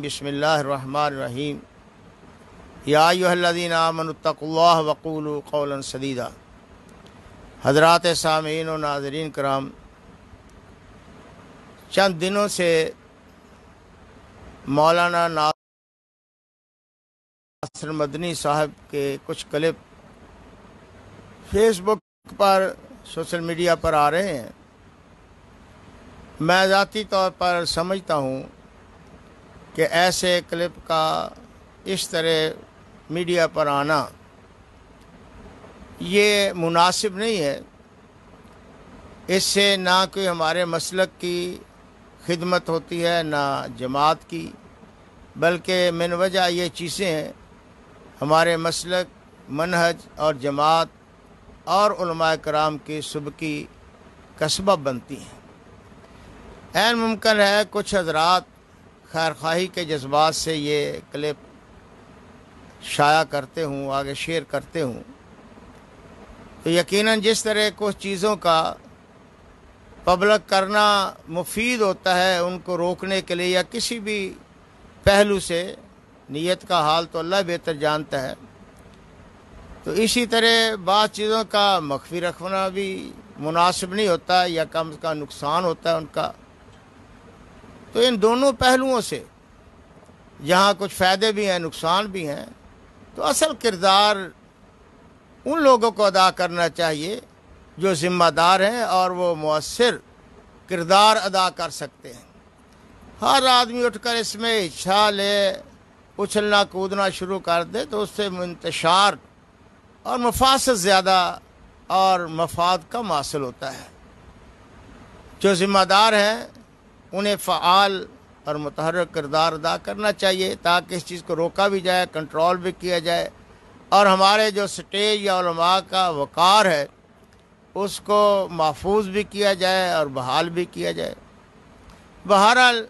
بسم اللہ الرحمن الرحیم یا ایھا الذین آمنوا اتقوا اللہ وقولوا قولا سدیدا۔ حضرات سامعین و ناظرین کرام، چند دنوں سے مولانا ناصر مدنی صاحب کے کچھ کلپ فیس بک پر، سوشل میڈیا پر آ رہے ہیں۔ میں ذاتی طور پر سمجھتا ہوں کہ ایسے کلپ کا اس طرح میڈیا پر آنا یہ مناسب نہیں ہے۔ اس سے نہ کوئی ہمارے مسلک کی خدمت ہوتی ہے نہ جماعت کی، بلکہ من وجہ یہ چیزیں ہمارے مسلک، منہج اور جماعت اور علماء کرام کی سبکی کا سبب بنتی ہیں۔ عین ممکن ہے کچھ حضرات خیر خواہی کے جذبات سے یہ کلپ شائع کرتے ہوں، آگے شیئر کرتے ہوں، تو یقیناً جس طرح کچھ چیزوں کا پبلک کرنا مفید ہوتا ہے ان کو روکنے کے لیے یا کسی بھی پہلو سے، نیت کا حال تو اللہ بہتر جانتا ہے، تو اسی طرح بعض چیزوں کا مخفی رکھنا بھی مناسب نہیں ہوتا یا کم کا نقصان ہوتا ہے ان کا۔ تو ان دونوں پہلوؤں سے جہاں کچھ فائدے بھی ہیں، نقصان بھی ہیں، تو اصل کردار ان لوگوں کو ادا کرنا چاہیے جو ذمہ دار ہیں اور وہ مؤثر کردار ادا کر سکتے ہیں۔ ہر آدمی اٹھ کر اس میں حصہ لے، اچھلنا کودنا شروع کر دے تو اس سے انتشار اور مفاسد زیادہ اور مفاد کم حاصل ہوتا ہے۔ جو ذمہ دار ہیں انہیں فعال اور متحرک کردار ادا کرنا چاہیے تاکہ اس چیز کو روکا بھی جائے، کنٹرول بھی کیا جائے، اور ہمارے جو سٹیج یا علماء کا وقار ہے اس کو محفوظ بھی کیا جائے اور بحال بھی کیا جائے۔ بہرحال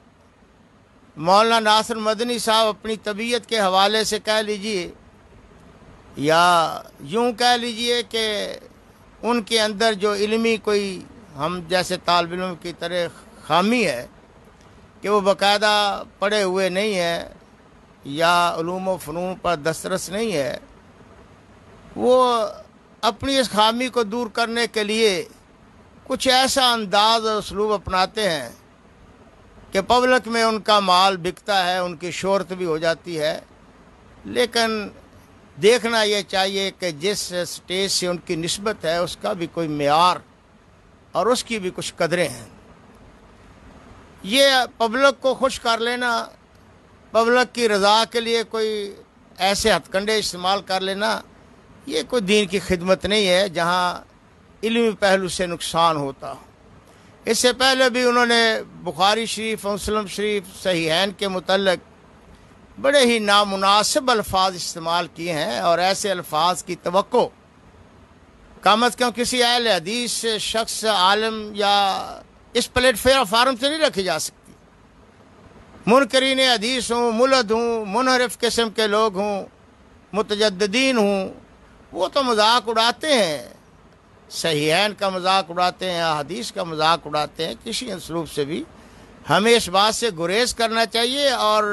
مولانا ناصر مدنی صاحب اپنی طبیعت کے حوالے سے کہہ لیجئے یا یوں کہہ لیجئے کہ ان کے اندر جو علمی کوئی ہم جیسے طالب علم کی طرح خامی ہے کہ وہ باقاعدہ پڑھے ہوئے نہیں ہیں یا علوم و فنون پر دسترس نہیں ہے، وہ اپنی اس خامی کو دور کرنے کے لیے کچھ ایسا انداز اور اسلوب اپناتے ہیں کہ پبلک میں ان کا مال بکتا ہے، ان کی شہرت بھی ہو جاتی ہے، لیکن دیکھنا یہ چاہیے کہ جس سٹیج سے ان کی نسبت ہے اس کا بھی کوئی معیار اور اس کی بھی کچھ قدریں ہیں۔ یہ پبلک کو خوش کر لینا، پبلک کی رضا کے لیے کوئی ایسے ہتھ کنڈے استعمال کر لینا، یہ کوئی دین کی خدمت نہیں ہے جہاں علمی پہلو سے نقصان ہوتا۔ اس سے پہلے بھی انہوں نے بخاری شریف اور مسلم شریف صحیحین کے متعلق بڑے ہی نامناسب الفاظ استعمال کیے ہیں، اور ایسے الفاظ کی توقع کم از کم کسی اہل حدیث شخص، عالم یا اس پلیٹ فارم سے نہیں رکھی جا سکتی۔ منکرین حدیث ہوں، ملحد ہوں، منحرف قسم کے لوگ ہوں، متجددین ہوں، وہ تو مذاق اڑاتے ہیں، صحیحین کا مذاق اڑاتے ہیں، حدیث کا مذاق اڑاتے ہیں۔ کسی اسلوب سے بھی ہمیں اس بات سے گریز کرنا چاہیے اور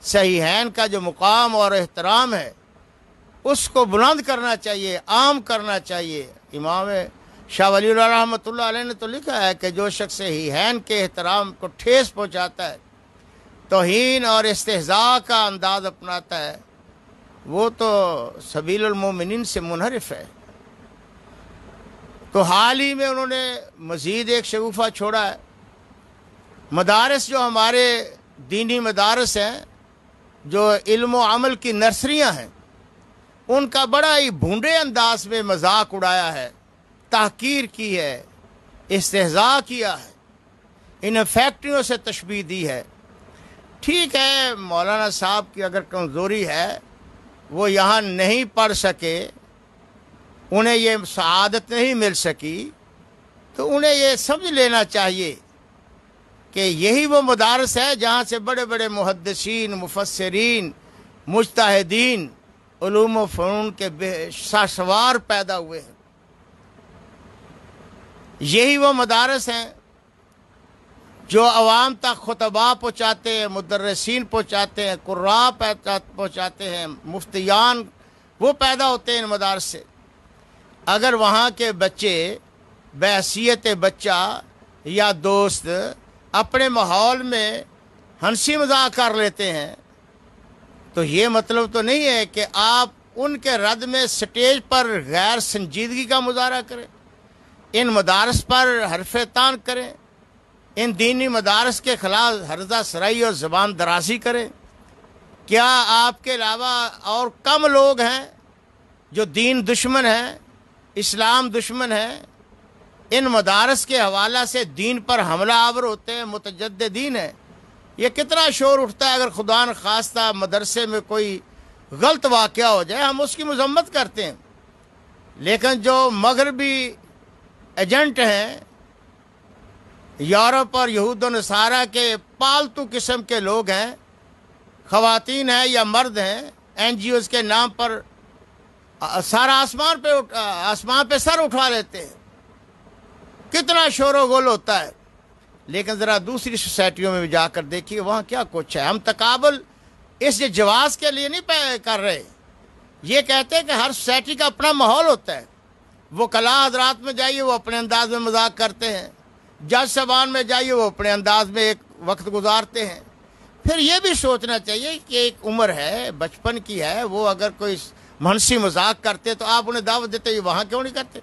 صحیحین کا جو مقام اور احترام ہے اس کو بلند کرنا چاہیے، عام کرنا چاہیے۔ امام شاہ ولی اللہ رحمۃ اللہ علیہ نے تو لکھا ہے کہ جو شخص صحیحین کے احترام کو ٹھیس پہنچاتا ہے، توہین اور استہزاء کا انداز اپناتا ہے، وہ تو سبیل المومنین سے منحرف ہے۔ تو حال ہی میں انہوں نے مزید ایک شگوفہ چھوڑا ہے۔ مدارس جو ہمارے دینی مدارس ہیں، جو علم و عمل کی نرسریاں ہیں، ان کا بڑا ہی بھونڈے انداز میں مذاق اڑایا ہے، تحقیر کی ہے، استہزاء کیا ہے، ان فیکٹریوں سے تشبیہ دی ہے۔ ٹھیک ہے، مولانا صاحب کی اگر کمزوری ہے، وہ یہاں نہیں پڑھ سکے، انہیں یہ سعادت نہیں مل سکی، تو انہیں یہ سمجھ لینا چاہیے کہ یہی وہ مدارس ہے جہاں سے بڑے بڑے محدثین، مفسرین، مجتہدین، علوم و فنون کے شاہسوار پیدا ہوئے ہیں۔ یہی وہ مدارس ہیں جو عوام تک خطبہ پہنچاتے ہیں، مدرسین پہنچاتے ہیں، قراء پہنچاتے ہیں، مفتیان، وہ پیدا ہوتے ہیں ان مدارس سے۔ اگر وہاں کے بچے بحیثیت بچہ یا دوست اپنے ماحول میں ہنسی مذاق کر لیتے ہیں تو یہ مطلب تو نہیں ہے کہ آپ ان کے رد میں سٹیج پر غیر سنجیدگی کا مظاہرہ کریں، ان مدارس پر حرف تان کریں، ان دینی مدارس کے خلاف ہرزہ سرائی اور زبان درازی کریں۔ کیا آپ کے علاوہ اور کم لوگ ہیں جو دین دشمن ہیں، اسلام دشمن ہیں، ان مدارس کے حوالہ سے دین پر حملہ آور ہوتے ہیں، متجددین ہیں؟ یہ کتنا شور اٹھتا ہے اگر خدا نخواستہ مدرسے میں کوئی غلط واقعہ ہو جائے، ہم اس کی مذمت کرتے ہیں، لیکن جو مغربی ایجنٹ ہیں، یورپ اور یہود و نصارہ کے پالتو قسم کے لوگ ہیں، خواتین ہیں یا مرد ہیں، این جی اوز کے نام پر سارا آسمان پہ سر اٹھا لیتے ہیں، کتنا شور و غل ہوتا ہے۔ لیکن ذرا دوسری سوسائٹیوں میں بھی جا کر دیکھیے وہاں کیا کچھ ہے۔ ہم تقابل اس جواز کے لیے نہیں کر رہے، یہ کہتے ہیں کہ ہر سوسائٹی کا اپنا ماحول ہوتا ہے۔ وہ کلا حضرات میں جائیے وہ اپنے انداز میں مذاق کرتے ہیں، جج صاحبان میں جائیے وہ اپنے انداز میں ایک وقت گزارتے ہیں۔ پھر یہ بھی سوچنا چاہیے کہ ایک عمر ہے، بچپن کی ہے، وہ اگر کوئی ہنسی مذاق کرتے تو آپ انہیں دعوت دیتے، وہاں کیوں نہیں کرتے؟